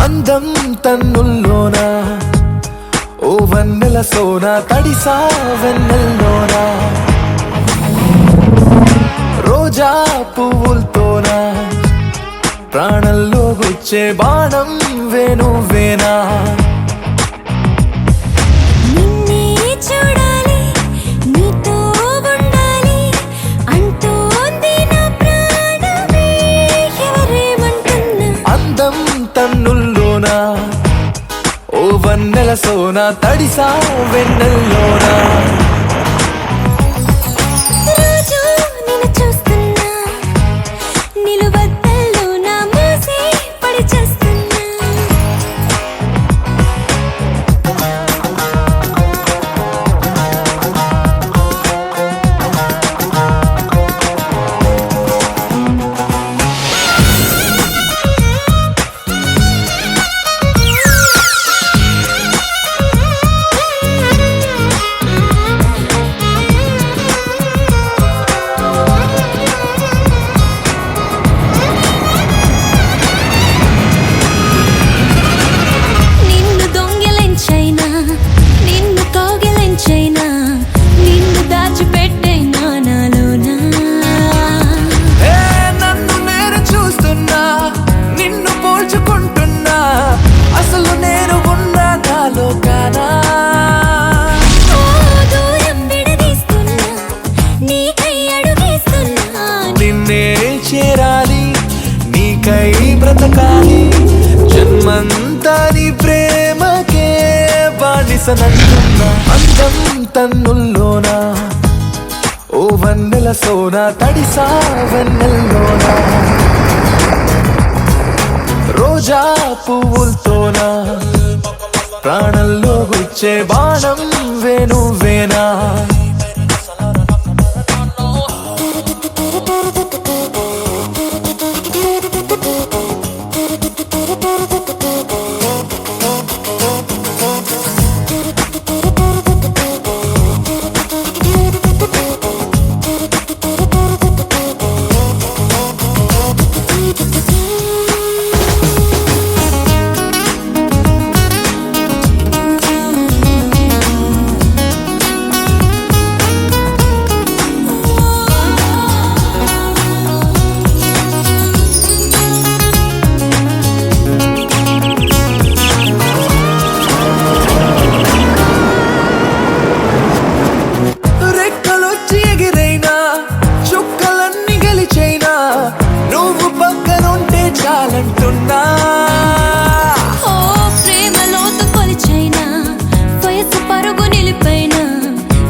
అందం తన్నుల్లోనా ఓ వన్నెల సోనా తడిసా వెన్నెల్లోనా రోజా పువ్వులతోనా ప్రాణంలో గుచ్చే బాణం వేణువేనా తన్నుల్లోనా ఓ వన్నెల సోనా తడిసా వెన్నెల్లోనా చేరాలి నీకై బ్రతకాలి జన్మంతా నీ ప్రేమకే బానిసనంటున్నా అందం తన్నుల్లోనా ఓ వన్నెల సోనా తడిసా వెన్నెల్లోనా రోజా పువ్వులతోనా ప్రాణంలో గుచ్చే బాణం వేణువేనా చాలంటున్నా ఓ ప్రేమలోతు కొలిచైనా వయసు పరుగు నిలిపైనా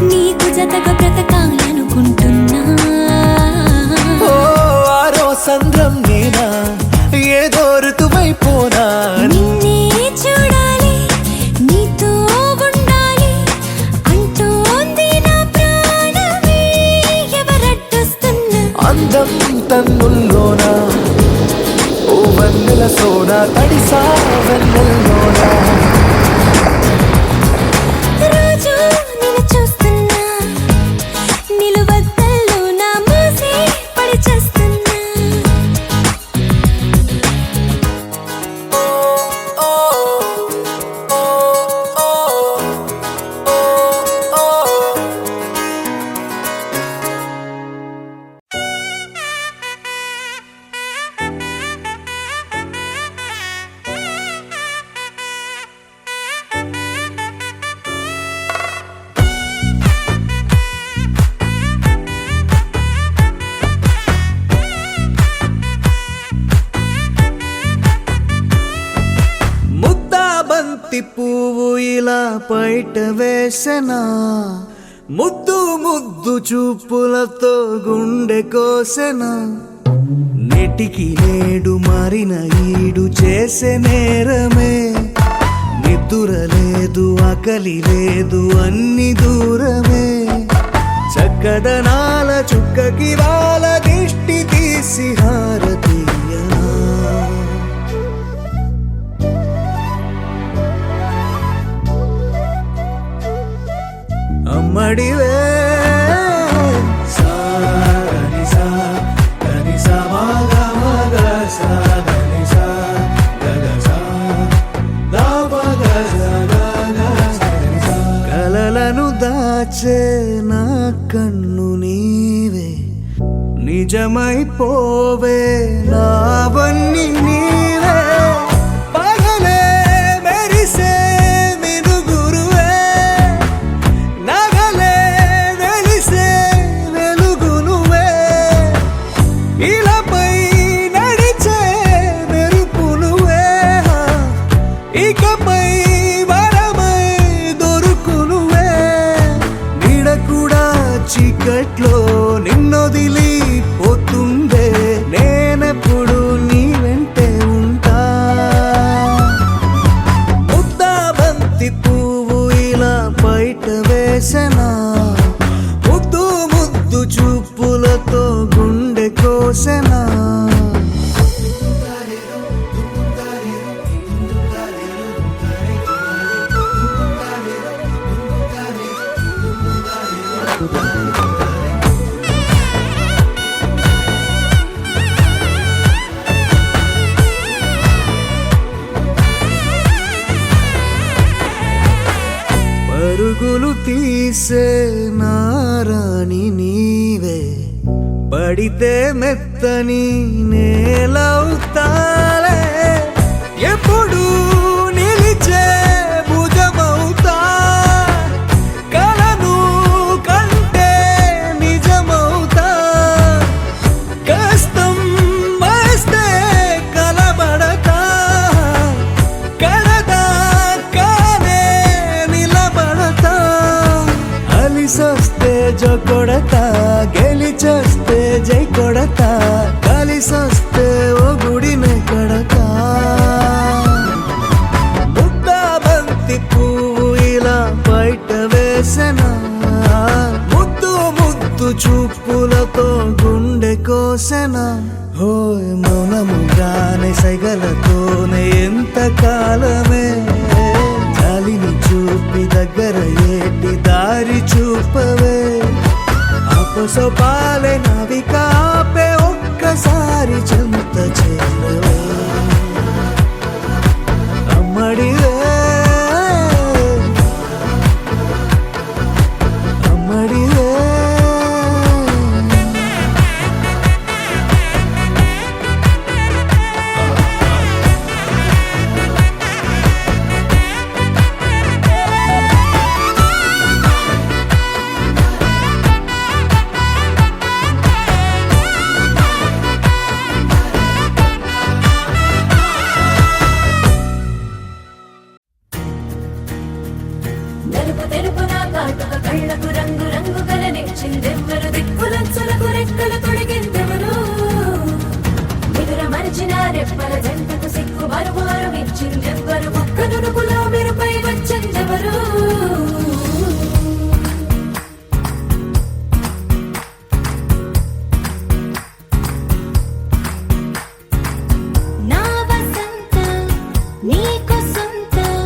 నీకు జతగా బ్రతకాలనుకుంటున్నా ఓ ఆరో సంద్రం నేనా ఏదో ఋతువైపోనా నిన్నే చూడాలి నీతో ఉండాలి అంటోంది నా ప్రాణమే ఎవరడ్డొస్తున్నా అందం తన్నుల్లోనా ఓ వన్నెల సోనా తడిసా వెన్నెల్లోనా రోజు నిన్ను చూస్తున్నా నిలువద్దల్లోనా మూసి పడి చేస్తున్నా పువ్వు ఇలా పైట వేసెనా ముద్దు ముద్దు చూపులతో గుండె కోసెనా నెటికి నేడు మారిన ఈడు చేసే నేరమే నిద్దుర లేదు ఆకలి లేదు అన్ని దూరమే చక్క కదనాల చుక్కకి వాళ్ళ దిష్టి తీసి హారతీయనా అమ్మడివే సాగని సా గని సా మగ మగ సా గని సా గగ సా దా మగ సా గగ సా కలలను దాచే నా కన్ను నీవే నిజమైపోవే నావన్నీ నీవే పగలే మెరిసే మినుగురువే నగలే వెలిసే వెలుగు నువ్వే ఇలాపై నడిచే మెరుపు నువ్వే ఇకపై వరమై దొరుకు నువ్వే నీడ కూడా చీకట్లో నిన్నొదిలి పోతుందే నేనెప్పుడు నీ వెంటే ఉంటా ముద్దా బంతి పువ్వు ఇలా బయట వేసెనా ముద్దు ముద్దు చూపులతో గుండె కోసెనా పరుగులు తీసే నారాణి నీవే పడితే మెత్తని నేలవుతాలే ఎప్పుడు నిలిచే భుజమవుతా కలను కంటే నిజమవుతా కష్టం వస్తే కలబడతా కడదా కానే నిలబడతా అలిసొస్తే జో కొడతా గెలిచొస్తే జై కొడతా కలిసొస్తే ఓ గుడినే కడతా ముద్దా బంతి పువ్వు ఇలా బయట వేసెనా ముద్దు ముద్దు చూపులతో గుండె కోసెనా హోయ్ మౌనముగానే సైగలతోనే ఎంత కాలమే జాలిని చూపి దగ్గర ఏటి దారి చూపవే అపసొపాలే నావిక ఆపే ఒక్కసారి చెంత చేరవే అమ్మడివే అమ్మడివే నలుపు తెలుపు నా కాటుక కళ్ళకు రంగు రంగు కలనిచ్చిందెవ్వరు దిక్కులంచులకు రెక్కలు తొడిగిందెవరు నిదుర మరిచిన రెప్పల జంటకు సిక్కు మరుమారు ఇచ్చిందెవ్వరు ఒక్క నునుపులో మెరుపై వచ్చిందెవరు నా వసంతం నీకు సొంతం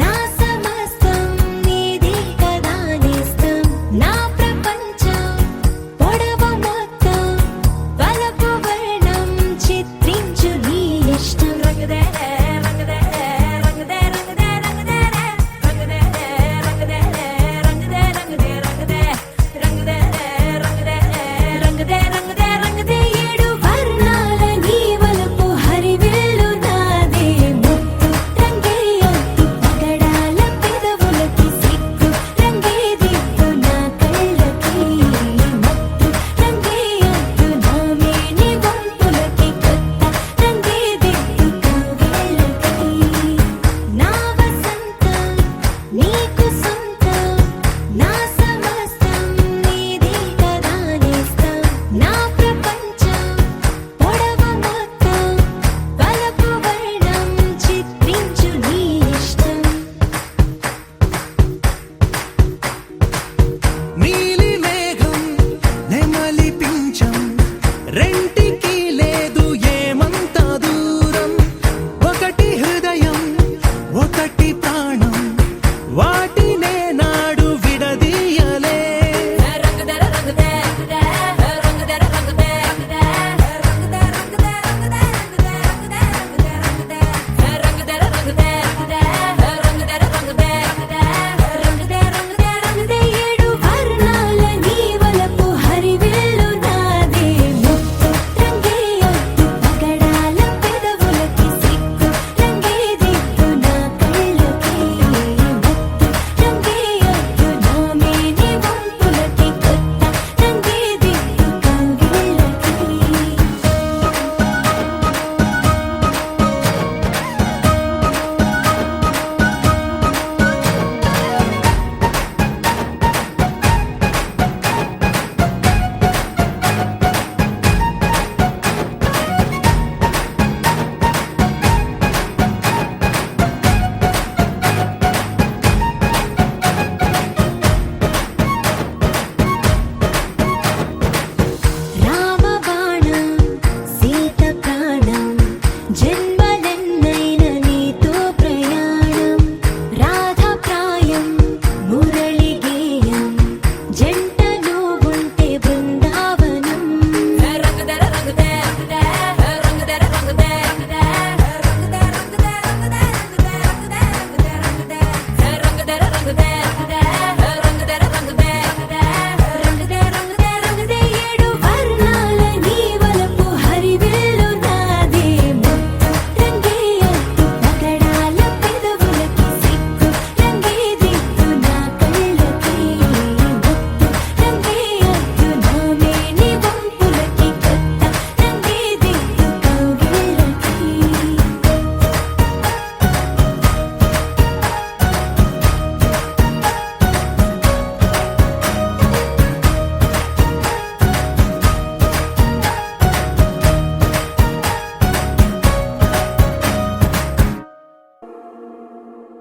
నా సమస్తం నీది కదా నేస్తం నా ప్రపంచం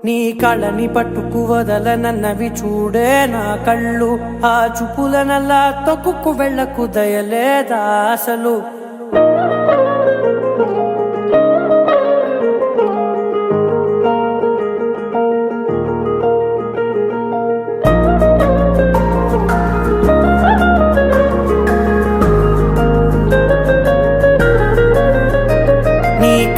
నీ కళ్ళని పట్టుకు వదలనన్నవి చూడే నా కళ్ళు ఆ చూపులనల్లా తొక్కుకు వెళ్ళకు దయలేదా అసలు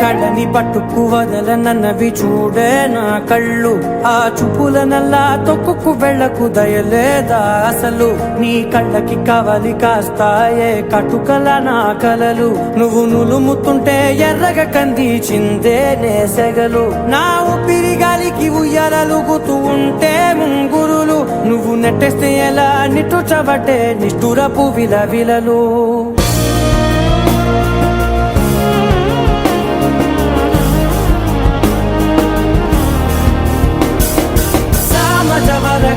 కళ్ళని పట్టుకు వదలనన్నవి చూడే నా కళ్ళు ఆ చూపులనల్లా తొక్కుకు వెళ్ళకు దయలేదా అసలు నీ కళ్ళకి కవలి కాస్తాయే కటుకల నా కలలు నువ్వు నులుముతుంటే ఎర్రగ కందిచిందే నేసెగలు నా ఊపిరి గాలికి ఉయ్యాలలుగుతూ ఉంటే ముంగురులు నువ్వు నెట్టేస్తే ఎలా నిట్టుచబట్టే నిష్ఠురపు విలవిలలు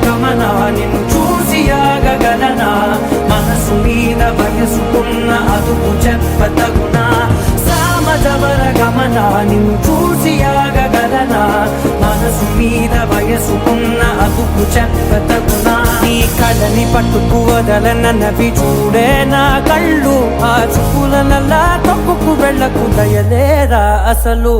గమనా నిన్ను చూసి ఆగగలనా మనసు మీద వయసుకున్న అదుపు చెప్పతగునా సామజవర గమనా నిన్ను చూసి ఆగగలనా మనసు మీద వయసుకున్న అదుపు చెప్పతగునా నీ కళ్ళని పట్టుకు వదలనన్నవి చూడే నా కళ్ళు ఆ చూపులనల్లా తొక్కుకు వెళ్ళకు దయలేరా అసలు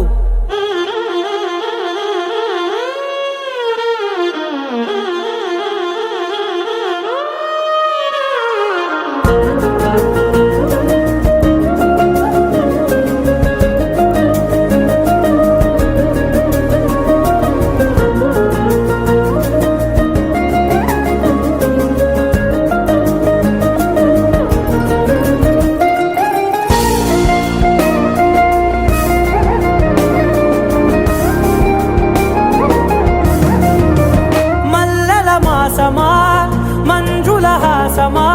మంజుల హాసమా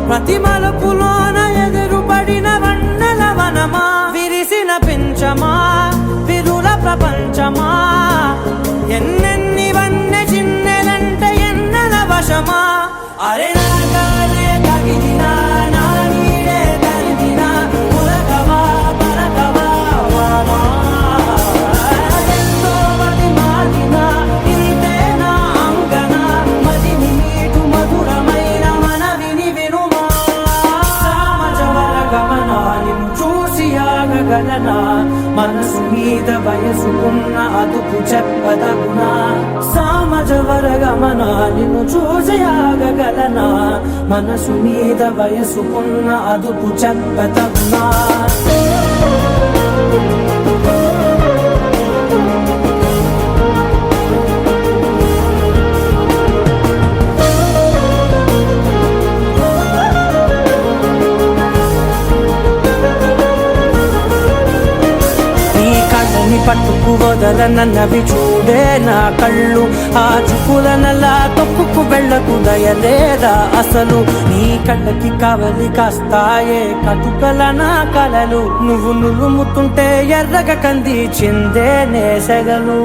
ప్రతి మలుపులోన ఎదురుపడిన వన్నెల వనమా విరిసిన పించమా విరుల ప్రపంచమా ఎన్నెన్ని వన్నె చిన్నెలంటే ఎన్నెల వశమా అరే నాగాలే తగిలినా నా నీడే తరిగినా పులకవా పలకవా వామా ఎంతో మతి మారినా ఇంతే నా అంగన మదిని నీటు మధురమైన మనవిని వినుమా సామజవర గమనా నిన్ను చూసి ఆగగలనా మనసు మీద వయసుకున్న అదుపు చెప్పదగునా సామజవర గమనా నిన్ను చూసి ఆగగలనా మనసు మీద వయసుకున్న అదుపు చెప్పదగునా పట్టుకు వదలనన్నవి చూడే నా కళ్ళు ఆ చూపులనల్లా తొక్కుకు వెళ్ళకు దయలేదా అసలు నీ కళ్ళకి కవలి కాస్తాయే కటుకల నా కలలు నువ్వు నులుముతుంటే ఎర్రగ కందిచిందే నేసెగలు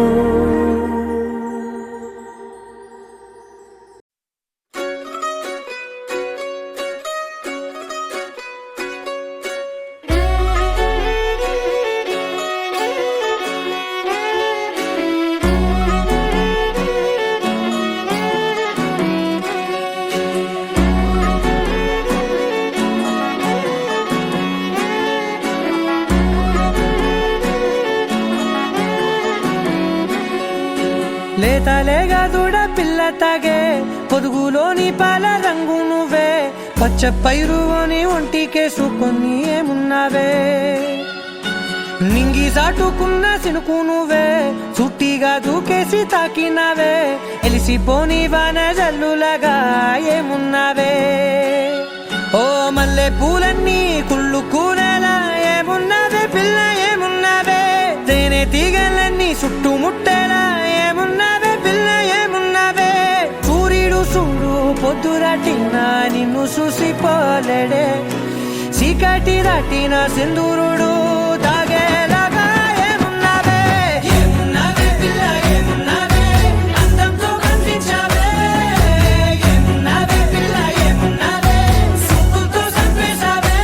లేతలేగా దూడ పిల్ల తాగే పొదుగులోని పాల రంగు నువ్వే పచ్చ పైరుని ఒంటికేసుకొని ఏమున్నావే నింగి సాటుకున్న సినుకు నువ్వే చుట్టిగా దూకేసి తాకినావే ఎలిసిపోని వాన జల్లులగా ఏమున్నావే ఓ మల్లె పూలన్నీ కుళ్ళు కూరలా ఏమున్నావే పిల్ల ఏమున్నావే తేనె తీగలన్నీ చుట్టుముట్టేలా ఏమున్నావే పిల్ల ఏమున్నావే సూర్యుడు చూడు పొద్దురాటినా నిన్ను చూసిపోలేడే చీకటి దాటిన సింధూరుడు తాగేలాగా ఏమున్నావే ఏమున్నావే పిల్ల ఏమున్నావే అందంతో కనిపించావే ఏమున్నావే పిల్ల ఏమున్నావే సుక్కుతో చంపేశావే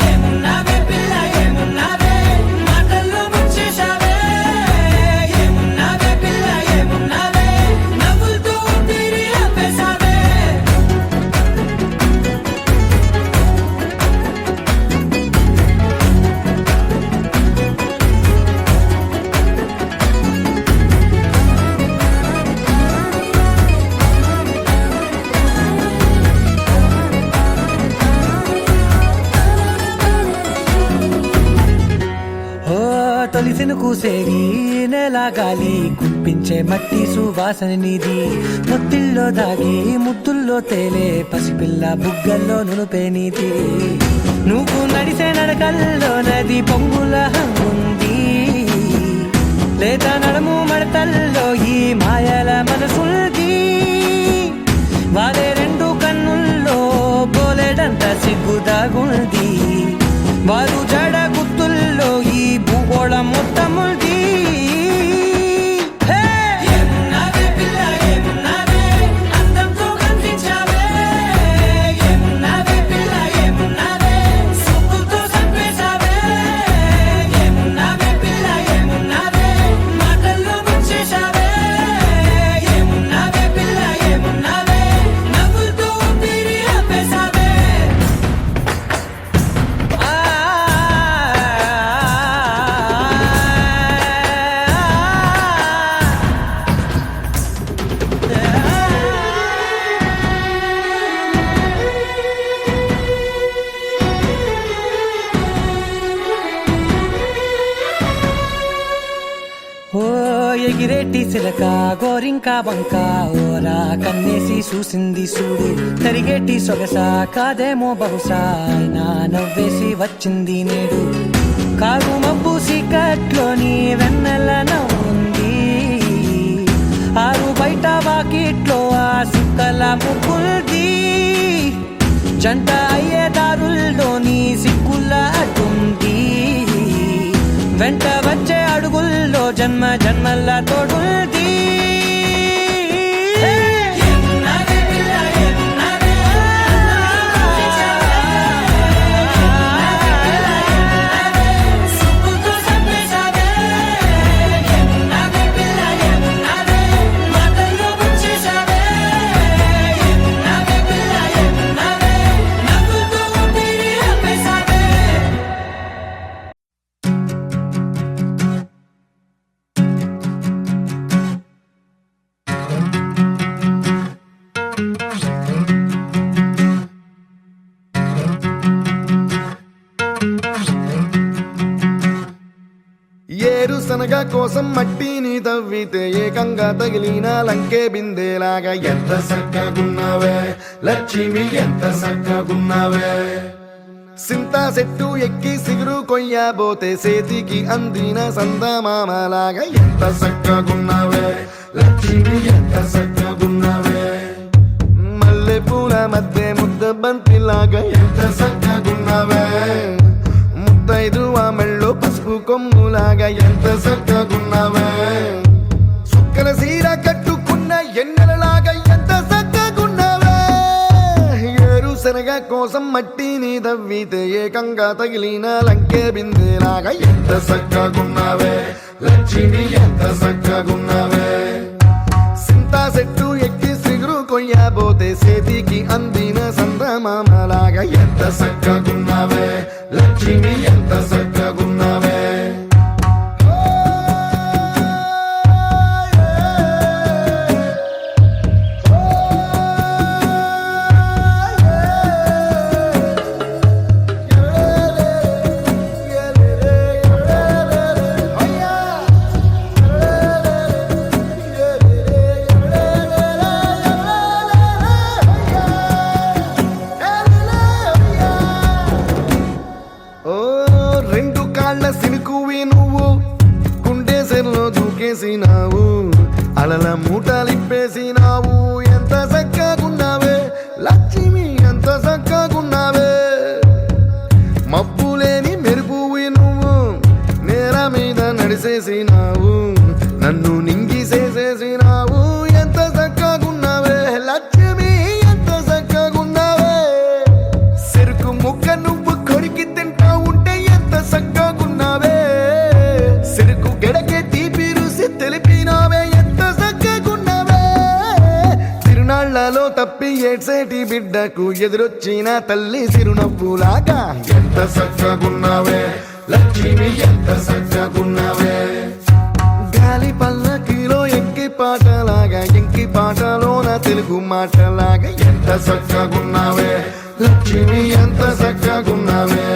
ఏమున్నావే పిల్ల ఏమున్నావే మాటల్లో ముంచేశావే ఏమున్నావే సినుకు సేరి నేల గాలి గుప్పించే మట్టి సువాసన నీది ముద్దిల్లో దాగి ముద్దుల్లో తేలే పసిపిల్ల బుగ్గల్లో నునుపే నీది నువ్వు నడిసే నడకల్లో నది పొంగుల హంగుంది లేదా నడుము మడతల్లో ఈ మాయల మనసుంది వాలే రెండు కన్నుల్లో బోలెడంత సిగ్గుదాగుంది వారు జడ గుత్తుల్లో ఈ భూగోళం మొత్తముంది ఎగిరేటి సిలక గోరింకా బంక ఓరా కన్నేసి చూసింది చూడు తరిగేటి సొగస కాదేమో బహుశా అయినా నవ్వేసి వచ్చింది నేడు కారు మబ్బు సీకట్లోని వెన్నెల నవ్వుంది ఆరు బయట వాకిట్లో ఆ సుక్కల ముగ్గుల్ది జంట అయ్యే దారుల్లోని సిగ్గుల అడ్డుంది వెంట వచ్చే అడుగుల్లో జన్మ జన్మల్ల తోడుంది ఏరుశనగ కోసం మట్టిని తవ్వితే ఏకంగా తగిలిన లంకే బిందేలాగా ఎంత సక్కగున్నావే లక్ష్మి ఎంత సక్కగున్నావే సింతా చెట్టు ఎక్కి సిగురు కొయ్యబోతే చేతికి అందిన సందమామలాగా ఎంత సక్కగున్నావే లక్ష్మి ఎంత సక్కగున్నావే మల్లె పూల మధ్య ముద్ద బంతిలాగా ఎంత సక్కగున్నావే ముత్తైదు మెళ్ళో పసుపు కొమ్ములాగా ఎంత సక్కగున్నావే సుక్కల సీర కట్టుకున్న ఎన్నెలలాగా ఎంత సక్కగున్నావే ఏరుశనగ కోసం మట్టిని తవ్వితే ఏకంగా తగిలిన లంకే బిందేలాగా ఎంత సక్కగున్నావే లక్ష్మి ఎంత సక్కగున్నావే సింతా చెట్టు ఎక్కి సిగురు కొయ్యబోతే చేతికి అందిన సందమామలాగా ఎంత సక్కగున్నావే లక్ష్మి ఎంత సక్కగున్నావే దూకేసినావు అలల మూటలిప్పేసినావు ఎంత సక్కగున్నావే లక్ష్మి ఎంత సక్కగున్నావే మబ్బులేని మెరుపువి నువ్వు నేల మీద నడిసేసినావు నన్ను నింగిసేసేసినావు ఎంత సక్కగున్నావే లక్ష్మి ఎంత సక్కగున్నావే చెరుకు ముక్క నువ్వు కొరికి తింటా ఉంటే ఎంత సక్కగున్నావే చెరుకు గెడకే తీపి రుసి తెలిపినావే ఎంత సక్కగున్నావే తిరునాళ్లలో తప్పి ఏడ్సేటి బిడ్డకు ఎదురొచ్చిన తల్లి చిరునవ్వులాగా ఎంత సక్కగున్నావే లక్ష్మి ఎంత సక్కగున్నావే గాలి పల్లకిలో ఎంకి పాటలాగా ఎంకి పాటలోన తెలుగు మాటలాగా ఎంత సక్కగున్నావే లక్ష్మి ఎంత సక్కగున్నావే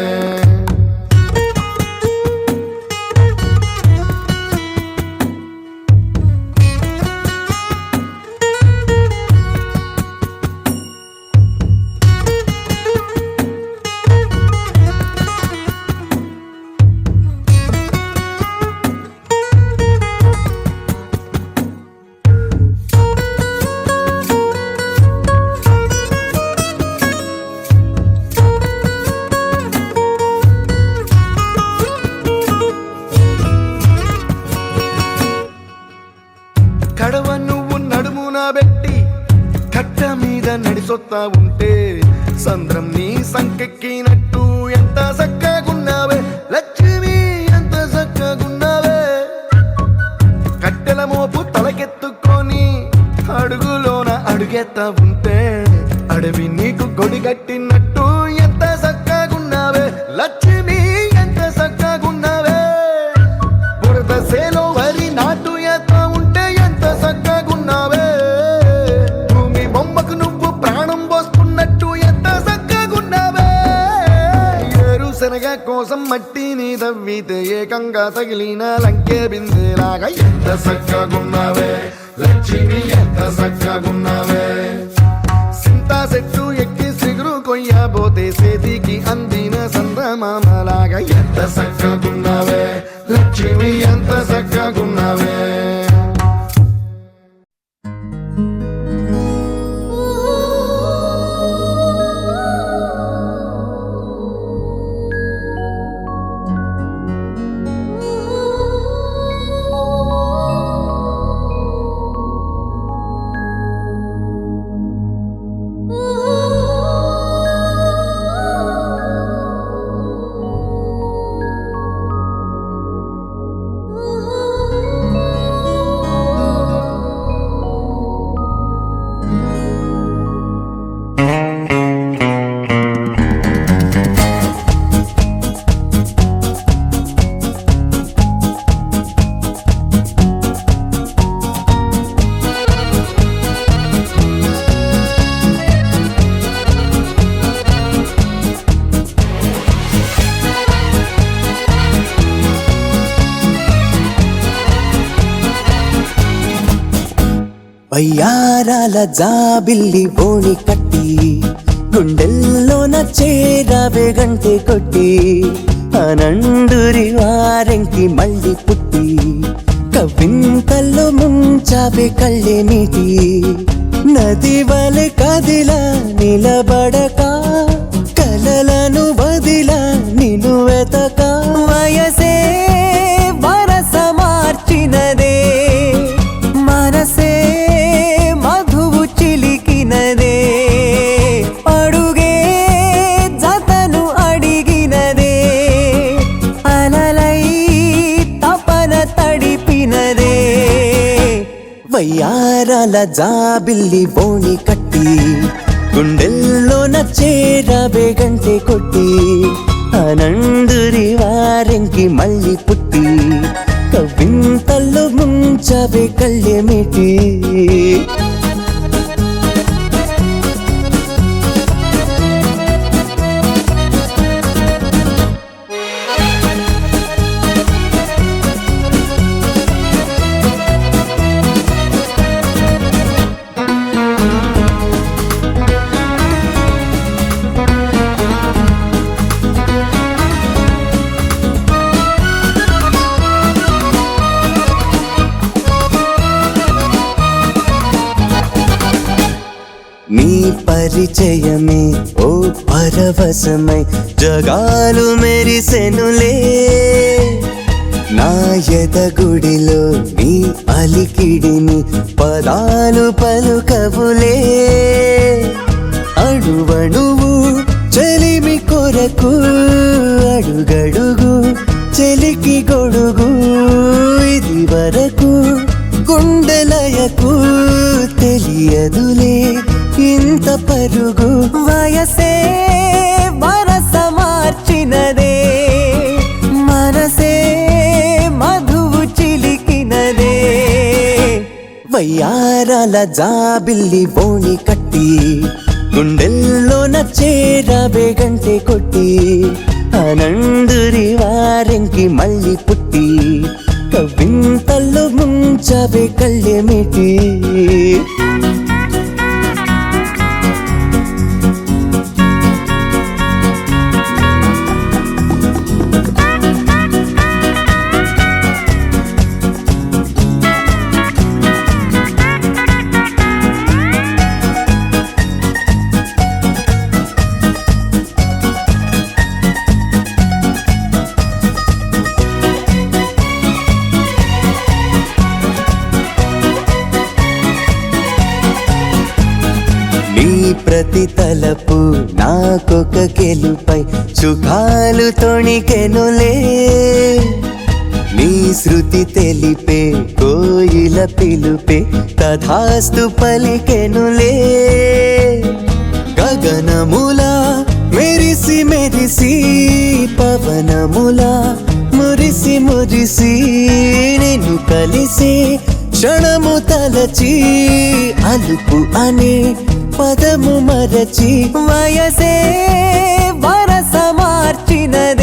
సొత్తా ఉంటే సంద్రం నీ సంకెక్కినట్టు ఎంత చక్కగున్నావే లక్ష్మి, ఎంత చక్కగున్నావే. కట్టెల మోపు తలకెత్తుకొని అడుగులోన అడుగెత్తా ఉంటే అడవి నీకు గొడిగట్టినట్టు ఎంత చక్కగున్నావే లక్ష్మి, ఎంత చక్కగున్నావే. బురద సేలో వరి నాటు ఎత్తా ఉంటే ఎంత చక్కగున్నావే. భూమి బొమ్మకు నువ్వు ప్రాణం పోస్తున్నట్టు ఎంత చక్కగున్నావే. ఏరుశనగ కోసం మట్టిని తవ్వితే ఏకంగా తగిలిన లంకే బిందెలాగా ఎంత చక్కగున్నావే లక్ష్మి, ఎంత చక్కగున్నావే. సింతా చెట్టు ఎక్కి సిగురు కొయ్యబోతే చేతికి అందిన సందమామలాగా ఎంత చక్కగున్నావే లక్ష్మి, ఎంత చక్కగున్నావే. వయ్యారాల జాబిల్లి బోణి కట్టి గుండెల్లోన చేరావే గంటె కొట్టి అనండురి వారెంకి మళ్ళీ పుట్టి కవింతల్లో ముంచావే కళ్ళే నీటి నది వలె కదిలా నిలబడక కలలను వదిలా నిన్ను వెతక వయసే వరస మార్చినదే మనసే మధువు చిలికినదే అడుగే జతను అడిగినదే అలలై తపన తడిపినదే వయ్యారాల జాబిల్లి బోణి కట్టి గుండెల్లోన చేరావే గంటె కొట్టి అనండురి వారెంకి మళ్ళీ పుట్టి కవింతల్లో ముంచవే కళ్ళేమిటి. నీ పరిచయమే ఓ పరవశమై జగాలు మెరిసెనులే నా ఎదగుడిలో నీ అలికిడిని పదాలు పలుకవులే అడువణువు చెలిమి కొరకు అడుగడుగు చెలికి గొడుగు ఇది వరకు గుండెలయకు తెలియదులే ఇంత పరుగు వయసే వరస మార్చినదే మనసే మధువు చిలికినదే వయ్యారాల జాబిల్లి బోణి కట్టి గుండెల్లోన చేరావే గంటె కొట్టి అనండురి వారెంకి మళ్ళీ పుట్టి కవింతల్లో ముంచవే కళ్ళేమిటి. ప్రతి తలపు నాకొక గెలుపై సుఖాలు తొణికెనులే నీ శృతి తెలిపే కోయిల పిలుపే తథాస్తు పలికెనులే గగనములా మెరిసి మెరిసి పవనములా మురిసి మురిసి నిన్ను కలిసి క్షణము తలచి అలుపు అనే పదము మరచి వయసే వరస మార్చినదే